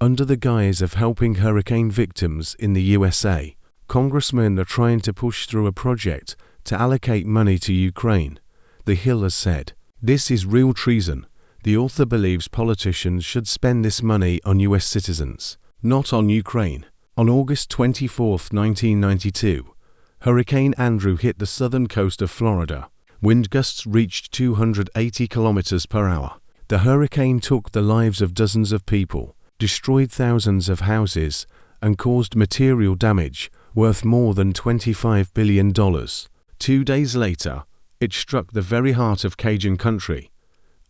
Under the guise of helping hurricane victims in the USA, congressmen are trying to push through a project to allocate money to Ukraine, The Hill has said. This is real treason. The author believes politicians should spend this money on US citizens, not on Ukraine. On August 24, 1992, Hurricane Andrew hit the southern coast of Florida. Wind gusts reached 280 kilometers per hour. The hurricane took the lives of dozens of people, destroyed thousands of houses, and caused material damage worth more than $25 billion. 2 days later, it struck the very heart of Cajun country,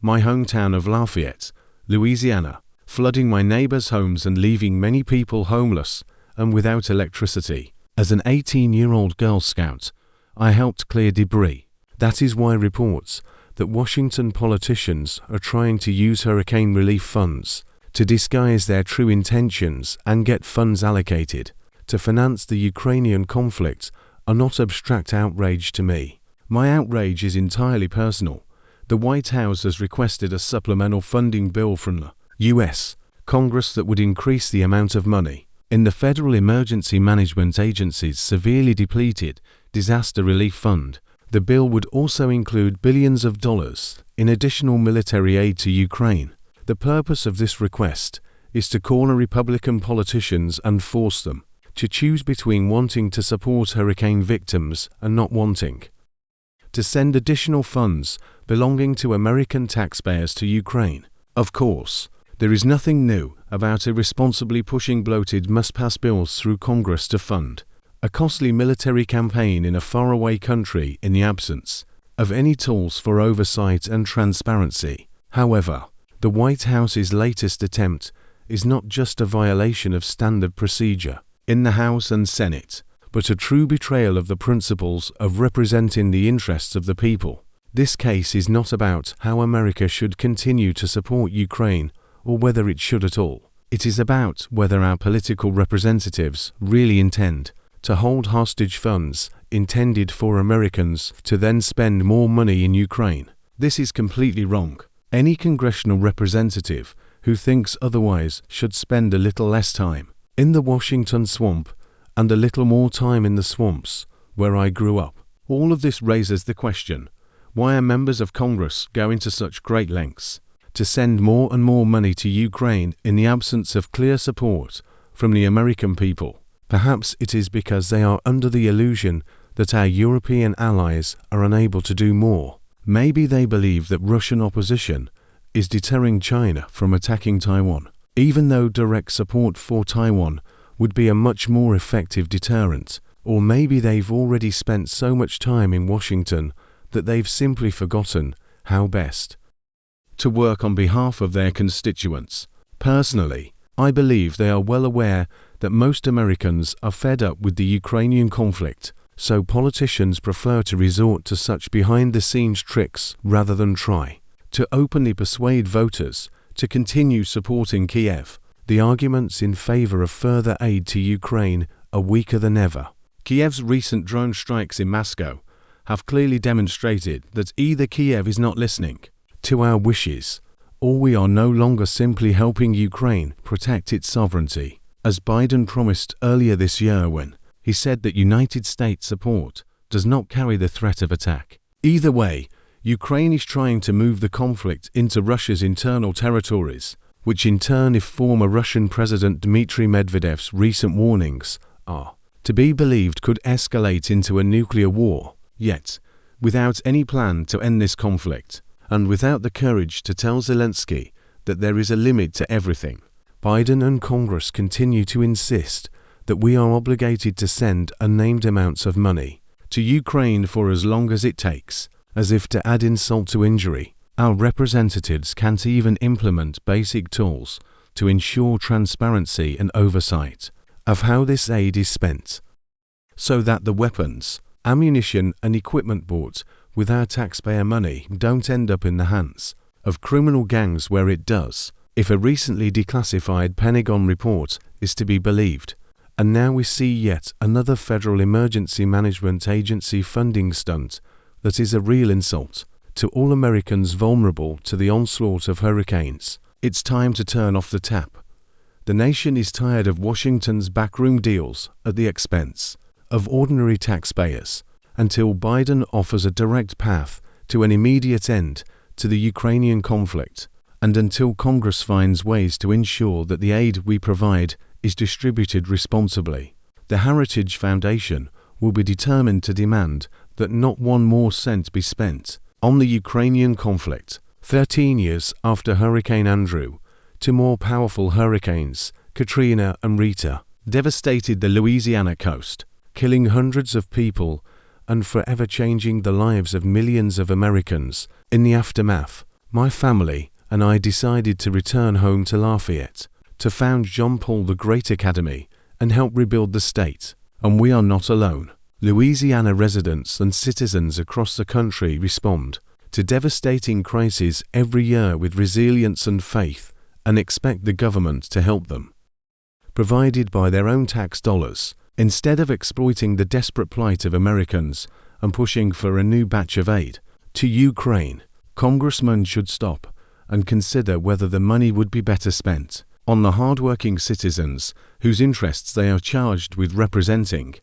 my hometown of Lafayette, Louisiana, flooding my neighbors' homes and leaving many people homeless and without electricity. As an 18-year-old Girl Scout, I helped clear debris. That is why reports that Washington politicians are trying to use hurricane relief funds to disguise their true intentions and get funds allocated to finance the Ukrainian conflict are not abstract outrage to me. My outrage is entirely personal. The White House has requested a supplemental funding bill from the U.S. Congress that would increase the amount of money in the Federal Emergency Management Agency's severely depleted Disaster Relief Fund. The bill would also include billions of dollars in additional military aid to Ukraine. The purpose of this request is to corner Republican politicians and force them to choose between wanting to support hurricane victims and not wanting to send additional funds belonging to American taxpayers to Ukraine. Of course, there is nothing new about irresponsibly pushing bloated must-pass bills through Congress to fund a costly military campaign in a faraway country in the absence of any tools for oversight and transparency. However, the White House's latest attempt is not just a violation of standard procedure in the House and Senate, but a true betrayal of the principles of representing the interests of the people. This case is not about how America should continue to support Ukraine or whether it should at all. It is about whether our political representatives really intend to hold hostage funds intended for Americans to then spend more money in Ukraine. This is completely wrong. Any congressional representative who thinks otherwise should spend a little less time in the Washington swamp and a little more time in the swamps where I grew up. All of this raises the question, why are members of Congress going to such great lengths to send more and more money to Ukraine in the absence of clear support from the American people? Perhaps it is because they are under the illusion that our European allies are unable to do more. Maybe they believe that Russian opposition is deterring China from attacking Taiwan, even though direct support for Taiwan would be a much more effective deterrent. Or maybe they've already spent so much time in Washington that they've simply forgotten how best to work on behalf of their constituents. Personally, I believe they are well aware that most Americans are fed up with the Ukrainian conflict, so politicians prefer to resort to such behind-the-scenes tricks rather than try to openly persuade voters to continue supporting Kiev. The arguments in favor of further aid to Ukraine are weaker than ever. Kiev's recent drone strikes in Moscow have clearly demonstrated that either Kiev is not listening to our wishes, or we are no longer simply helping Ukraine protect its sovereignty, as Biden promised earlier this year when he said that United States support does not carry the threat of attack. Either way, Ukraine is trying to move the conflict into Russia's internal territories, which in turn, if former Russian President Dmitry Medvedev's recent warnings are to be believed, could escalate into a nuclear war. Yet, without any plan to end this conflict, and without the courage to tell Zelensky that there is a limit to everything, Biden and Congress continue to insist that we are obligated to send unnamed amounts of money to Ukraine for as long as it takes. As if to add insult to injury, our representatives can't even implement basic tools to ensure transparency and oversight of how this aid is spent, so that the weapons, ammunition and equipment bought with our taxpayer money don't end up in the hands of criminal gangs where it does, if a recently declassified Pentagon report is to be believed. And now we see yet another Federal Emergency Management Agency funding stunt that is a real insult to all Americans vulnerable to the onslaught of hurricanes. It's time to turn off the tap. The nation is tired of Washington's backroom deals at the expense of ordinary taxpayers. Until Biden offers a direct path to an immediate end to the Ukrainian conflict, and until Congress finds ways to ensure that the aid we provide is distributed responsibly, the Heritage Foundation will be determined to demand that not one more cent be spent on the Ukrainian conflict. 13 years after Hurricane Andrew, two more powerful hurricanes, Katrina and Rita, devastated the Louisiana coast, killing hundreds of people and forever changing the lives of millions of Americans. In the aftermath, my family and I decided to return home to Lafayette to found John Paul the Great Academy and help rebuild the state. And we are not alone. Louisiana residents and citizens across the country respond to devastating crises every year with resilience and faith and expect the government to help them, provided by their own tax dollars, instead of exploiting the desperate plight of Americans and pushing for a new batch of aid to Ukraine. Congressmen should stop and consider whether the money would be better spent on the hardworking citizens whose interests they are charged with representing.